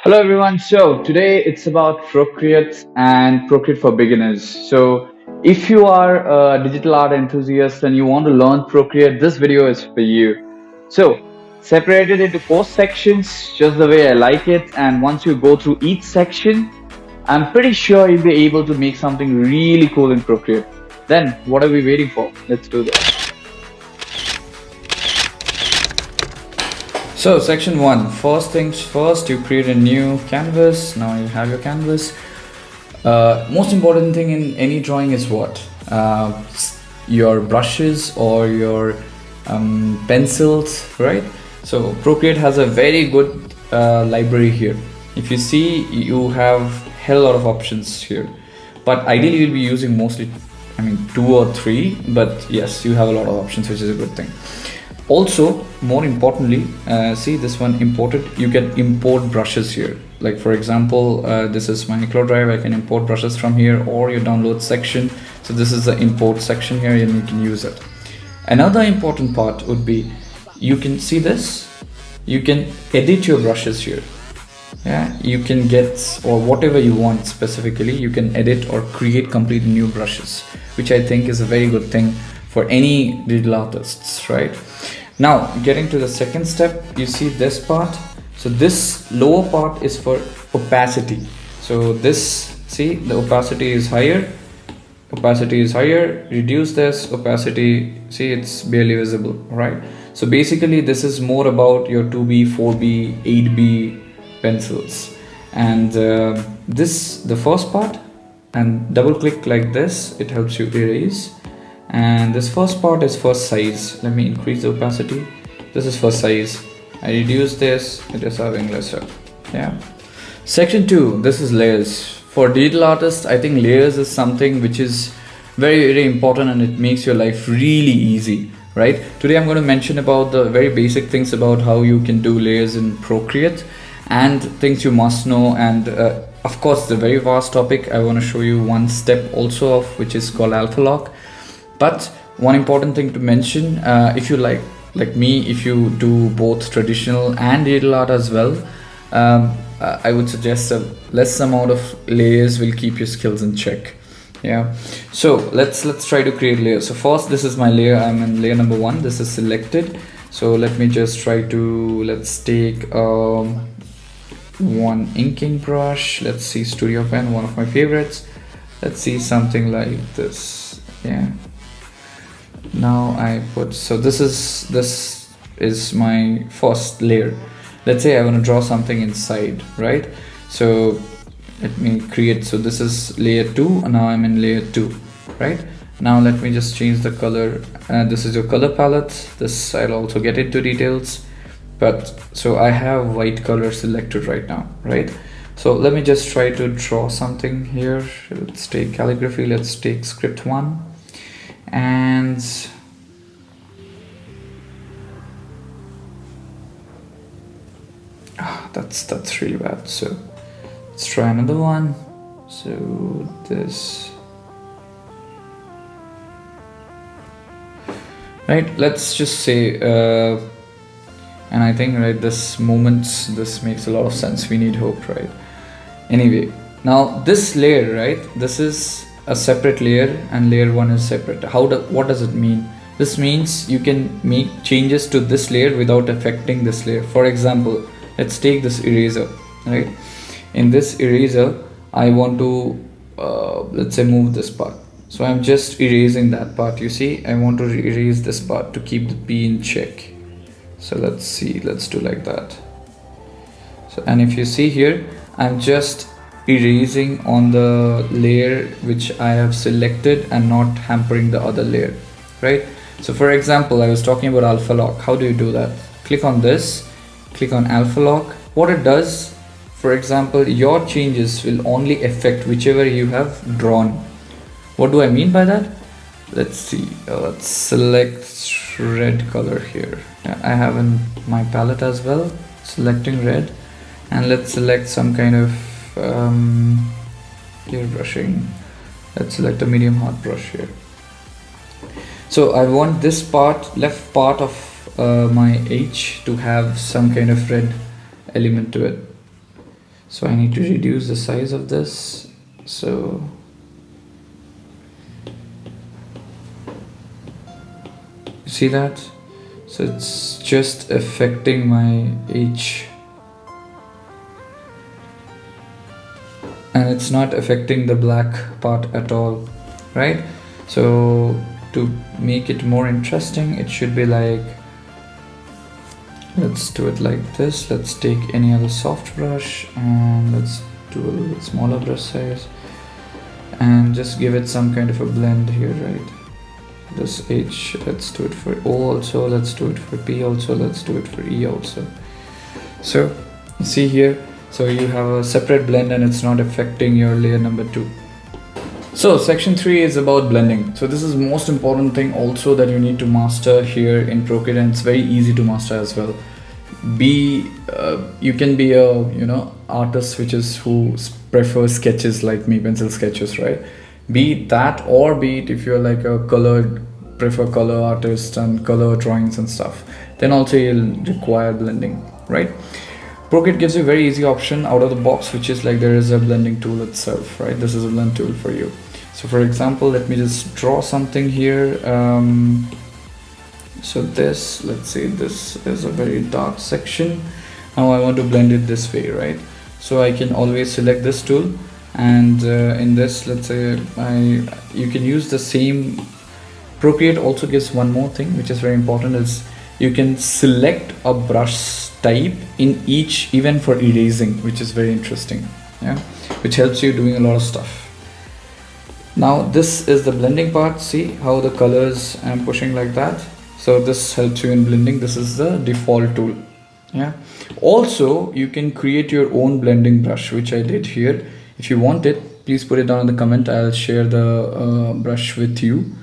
Hello everyone. So today it's about Procreate and Procreate for beginners. So if you are a digital art enthusiast and you want to learn Procreate, this video is for you. So separate it into 4 sections, just the way I like it. And once you go through each section, I'm pretty sure you'll be able to make something really cool in Procreate. Then what are we waiting for? Let's do this. So section 1, first things first, you create a new canvas. Now you have your canvas. Most important thing in any drawing is what? Your brushes or your pencils, right? So Procreate has a very good library here. If you see, you have hell lot of options here, but ideally you'll be using mostly, 2 or 3, but yes, you have a lot of options, which is a good thing. Also, more importantly, see this one imported, you can import brushes here. Like for example, this is my cloud drive, I can import brushes from here, or your download section. So this is the import section here and you can use it. Another important part would be, you can see this, you can edit your brushes here. Yeah, you can get, or whatever you want specifically, you can edit or create completely new brushes, which I think is a very good thing for any digital artists, right? Now getting to the second step, you see this part. So this lower part is for opacity. So this, see, the opacity is higher, reduce this opacity, see, it's barely visible, right? So basically this is more about your 2B, 4B, 8B pencils. And the first part, and double click like this, it helps you erase. And this first part is for size. Let me increase the opacity. This is for size. I reduce this, it is having lesser. Yeah. Section 2, this is layers. For digital artists, I think layers is something which is very, very important, and it makes your life really easy, right? Today I'm going to mention about the very basic things about how you can do layers in Procreate and things you must know. And of course, the very vast topic, I want to show you one step also of, which is called alpha lock. But one important thing to mention, if you like me, if you do both traditional and digital art as well, I would suggest a less amount of layers will keep your skills in check. Yeah. So let's try to create layers. So first, this is my layer. I'm in layer number 1. This is selected. So let me just try to, let's take one inking brush. Let's see, Studio Pen, one of my favorites. Let's see something like this. Yeah. Now I put, so this is my first layer. Let's say I want to draw something inside, right? So let me create, so this is layer 2 and now I'm in layer 2, right? Now let me just change the color. This is your color palette. This I'll also get into details, but so I have white color selected right now, right? So let me just try to draw something here. Let's take calligraphy, let's take script 1. And that's really bad. So let's try another one. So this, right, let's just say and I think, right, this makes a lot of sense. We need hope, right? Anyway, now this layer, right, this is a separate layer and layer 1 is separate. What does it mean? This means you can make changes to this layer without affecting this layer. For example, let's take this eraser, right? In this eraser, I want to let's say move this part. So I'm just erasing that part. You see, I want to erase this part to keep the P in check. So let's see, let's do like that. So, and if you see here, I'm just erasing on the layer which I have selected and not hampering the other layer, right? So for example, I was talking about alpha lock. How do you do that? Click on this, click on alpha lock. What it does, for example, your changes will only affect whichever you have drawn. What do I mean by that? Let's see, let's select red color here. I have in my palette as well, selecting red, and let's select some kind of clear brushing. Let's select a medium hard brush here. So I want this part, left part of my H, to have some kind of red element to it. So I need to reduce the size of this. So you see that? So it's just affecting my H, and it's not affecting the black part at all, right? So to make it more interesting, it should be like, let's do it like this. Let's take any other soft brush and let's do a little bit smaller brush size and just give it some kind of a blend here, right? This H, let's do it for O also, let's do it for P also, let's do it for E also. So you see here, so you have a separate blend and it's not affecting your layer number 2. So section 3 is about blending. So this is most important thing also that you need to master here in Procreate, and it's very easy to master as well. You can be a artist who prefers sketches like me, pencil sketches, right? Be it that, or be it if you're like a prefer color artist and color drawings and stuff, then also you'll require blending, right? Procreate gives you a very easy option out of the box, which is like there is a blending tool itself, right? This is a blend tool for you. So for example, let me just draw something here. So this, let's say this is a very dark section. Now I want to blend it this way, right? So I can always select this tool, and in this, let's say you can use the same. Procreate also gives one more thing which is very important, is you can select a brush type in each, even for erasing, which is very interesting, yeah, which helps you doing a lot of stuff. Now this is the blending part. See how the colors I'm pushing like that. So this helps you in blending. This is the default tool, yeah. Also you can create your own blending brush, which I did here. If you want it, please put it down in the comment. I'll share the brush with you.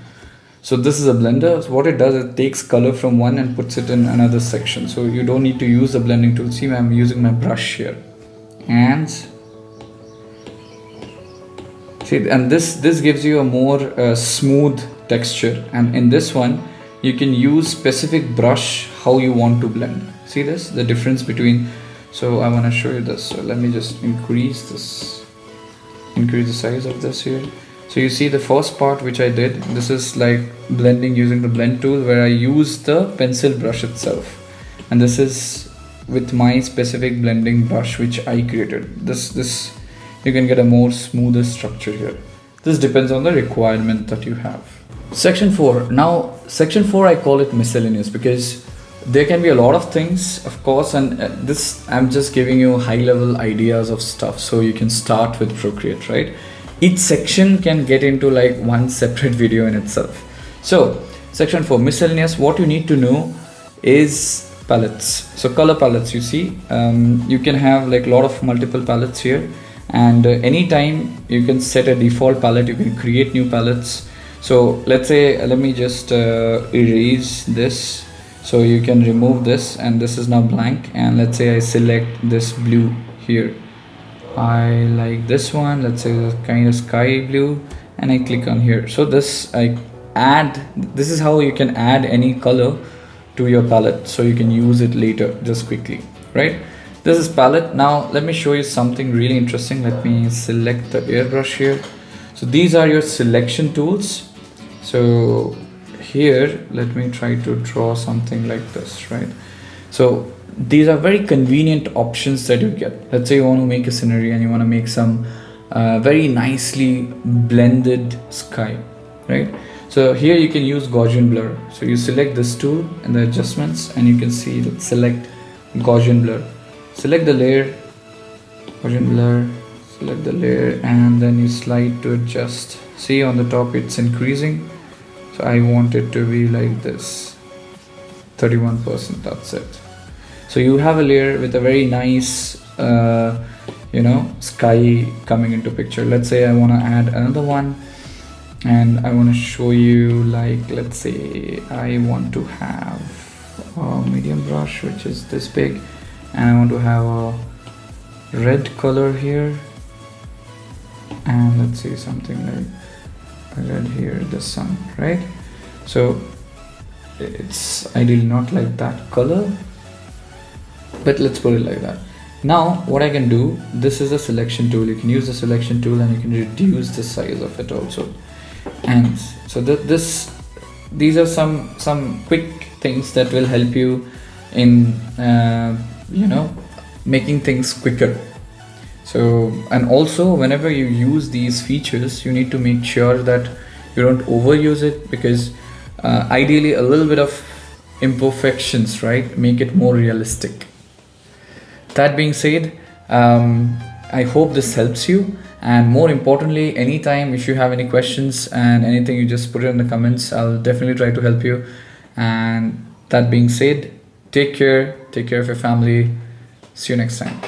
So this is a blender. So what it does, it takes color from one and puts it in another section. So you don't need to use the blending tool. See, I'm using my brush here, and see, and this gives you a more smooth texture. And in this one, you can use specific brush how you want to blend. See this, the difference between. So I want to show you this. So let me just increase the size of this here. So you see the first part which I did, this is like blending using the blend tool, where I use the pencil brush itself, and this is with my specific blending brush which I created. This you can get a more smoother structure here. This depends on the requirement that you have. Section 4. Now section 4, I call it miscellaneous because there can be a lot of things, of course, and this I'm just giving you high level ideas of stuff so you can start with Procreate, right? Each section can get into like one separate video in itself. So section 4, miscellaneous. What you need to know is palettes. So color palettes, you see, you can have like a lot of multiple palettes here, and anytime you can set a default palette, you can create new palettes. So let's say, let me just erase this. So you can remove this, and this is now blank, and let's say I select this blue here. I like this one, let's say the kind of sky blue, and I click on here. So this this is how you can add any color to your palette, so you can use it later just quickly, right? This is palette. Now let me show you something really interesting. Let me select the airbrush here. So these are your selection tools. So here, let me try to draw something like this, right? So these are very convenient options that you get. Let's say you want to make a scenery and you want to make some very nicely blended sky, right? So here you can use Gaussian blur. So you select this tool in the adjustments, and you can see, let's select Gaussian blur. Select the layer, Gaussian blur, select the layer, and then you slide to adjust. See, on the top it's increasing. So I want it to be like this, 31%, that's it. So you have a layer with a very nice sky coming into picture. Let's say I want to add another one, and I want to show you, like, let's say I want to have a medium brush which is this big, and I want to have a red color here, and let's say something like red here, the sun, right? So it's ideally not like that color, but let's put it like that. Now what I can do, this is a selection tool. You can use the selection tool and you can reduce the size of it also. And so these are some quick things that will help you in making things quicker. So, and also whenever you use these features, you need to make sure that you don't overuse it, because ideally a little bit of imperfections, right, make it more realistic. That being said, I hope this helps you, and more importantly, anytime if you have any questions and anything, you just put it in the comments. I'll definitely try to help you. And that being said, take care of your family. See you next time.